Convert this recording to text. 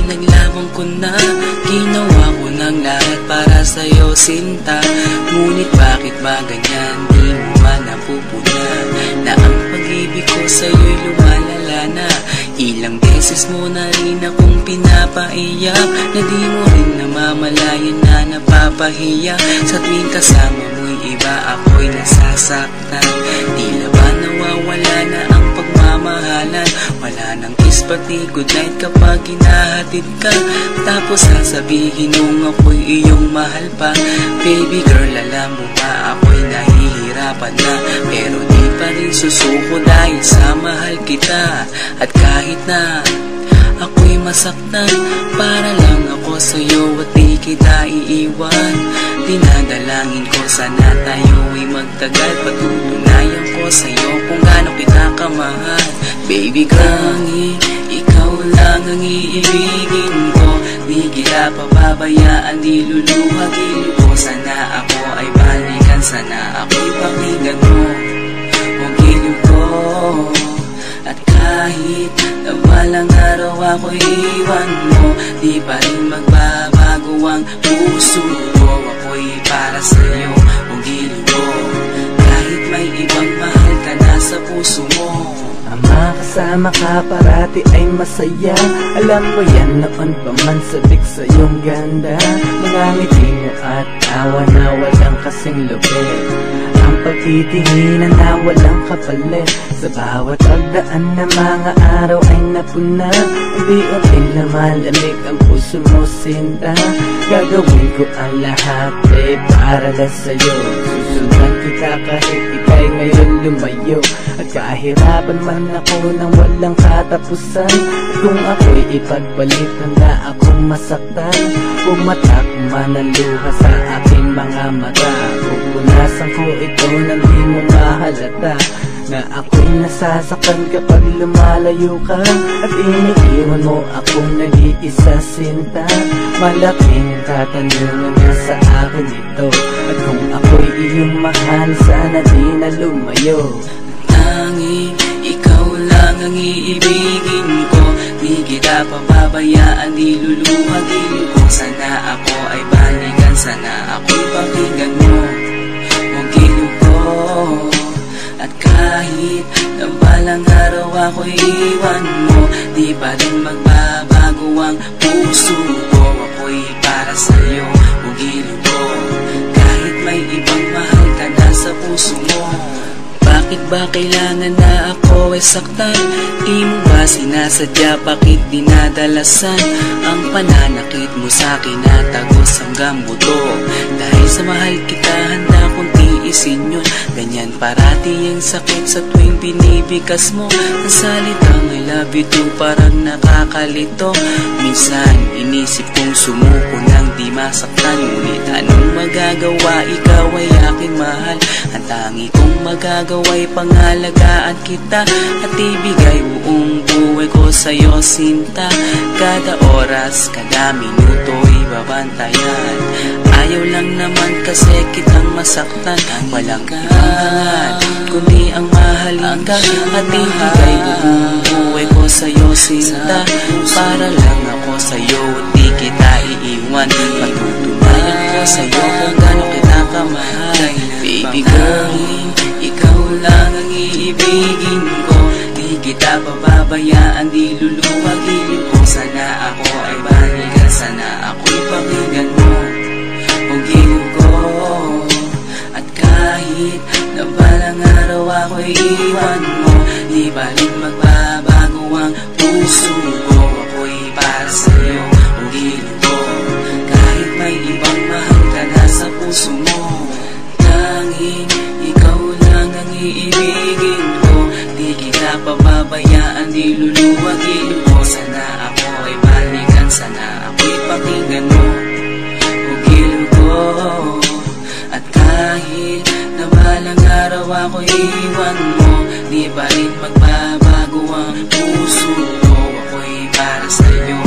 Pinaglaban ko na, ginawa ko ng lahat para sa'yo sinta. Ngunit bakit ba ganyan, di mo ba napupuna na ang pag-ibig ko sa'yo'y lumalala na? Ilang beses mo na rin akong pinapaiyak, na di mo rin namamalayan na napapahiya. Sa tuwing kasama mo'y iba, ako'y nasasaktan. Tila ba nawawala na ang pagmamahalan? Wala nang kiss pati goodnight kapag hinahatid ka. Tapos sasabihin nung ako'y iyong mahal pa. Baby girl, alam mo ba ako'y nahihirapan na, pero di pa rin susuko dahil sa mahal kita. At kahit na ako'y masaktan, para lang ako sa'yo at di kita iiwan. Dinadalangin ko sana tayo'y magtagal, patutunayan ko sa'yo kung gaano kita kamahal. Baby girl, ikaw lang ang iibigin ko, di kita pababayaan, di luluhagin ko. Sana ako ay balikan, sana ako'y pakinggan mo ang giliw ko. At kahit na balang araw ako'y iwan mo, di pa rin magbabago ang puso ko. Ako'y para sa'yo, ang giliw ko, kahit may ibang mahal ka na sa puso mo. Ang makasama ka parati ay masaya, alam mo yan noon pa man sabik sa iyong ganda. Mga ngiti mo at tawa na walang kasing lupit, ang pagtitinginan na walang kapalit. Sa bawat pagdaan na mga araw ay napuna, unti-unti na malamig ang puso mo sinta. Gagawin ko ang lahat para lang sa'yo, susundan kita kahit ika'y ngayon lumayo. At kahirapan man ako nang walang katapusan, kung ako'y ipagbalik handa akong masaktan. Pumatak man ang luha sa aking mga mata, pupunasan ko ito nang di mo mahalata, na ako'y nasasaktan kapag lumalayo ka. At iniiwan mo akong nag-iisa sinta. Malaking katanungan na sa akin ito, at kung ako'y iyong mahal, sana di na lumayo. Tanging ikaw lang ang iibigin ko, di kita pababayaan, di luluhagin ko. Sana ako ay balikan, sana ako'y pakinggan mo ang giliw ko. At kahit na balang araw ako'y iwan mo, di pa rin magbabago ang puso ko. Ako'y para sa'yo, ang giliw ko, kahit may ibang mahal ka na sa puso mo. Bakit ba kailangan na ako ay saktan? Di mo ba sinasadya, bakit dinadalasan ang pananakit mo sa'kin na tagos hanggang buto? Dahil sa mahal kita, handa kong tiisin yun. Ganyan parati ang sakit sa tuwing binibigas mo ang salitang I love you too, parang nakakalito. Minsan inisip kong sumuko nang di masaktan, ngunit anong magagawa, ikaw ay aking mahal. Ang tangi kong magagawa'y pangalagaan kita, at ibigay buong buhay ko sa'yo sinta. Kada oras, kada minuto'y babantayan. Ayaw lang naman kasi kitang masaktan. Walang ibang hangad kundi ang mahalin ka, at ibigay buong buhay ko sa'yo sinta. Para lang ako sa'yo at di kita iiwan, patutunayan ko sa'yo kung gaano kita kamahal. Baby girl, ikaw lang ang iibigin ko, di kita pababayaan, di luluwagin ko. Sana ako ay balikan, sana ako'y pakinggan mo ang giliw ko. At kahit na balang araw ako'y iwan mo, di ba rin magbabago ang puso ko. Ako'y para sa'yo, ang giliw ko, kahit may ibang mahal ka na sa puso mo. Tanging ikaw lang ang iibigin ko, di kita pababayaan, di luluwagin ko. Sana ako ay balikan, sana ako'y pakinggan mo ang giliw ko. At kahit na balang araw ako'y iwan mo, di pa rin magbabago ang puso ko. Ako'y para sa'yo,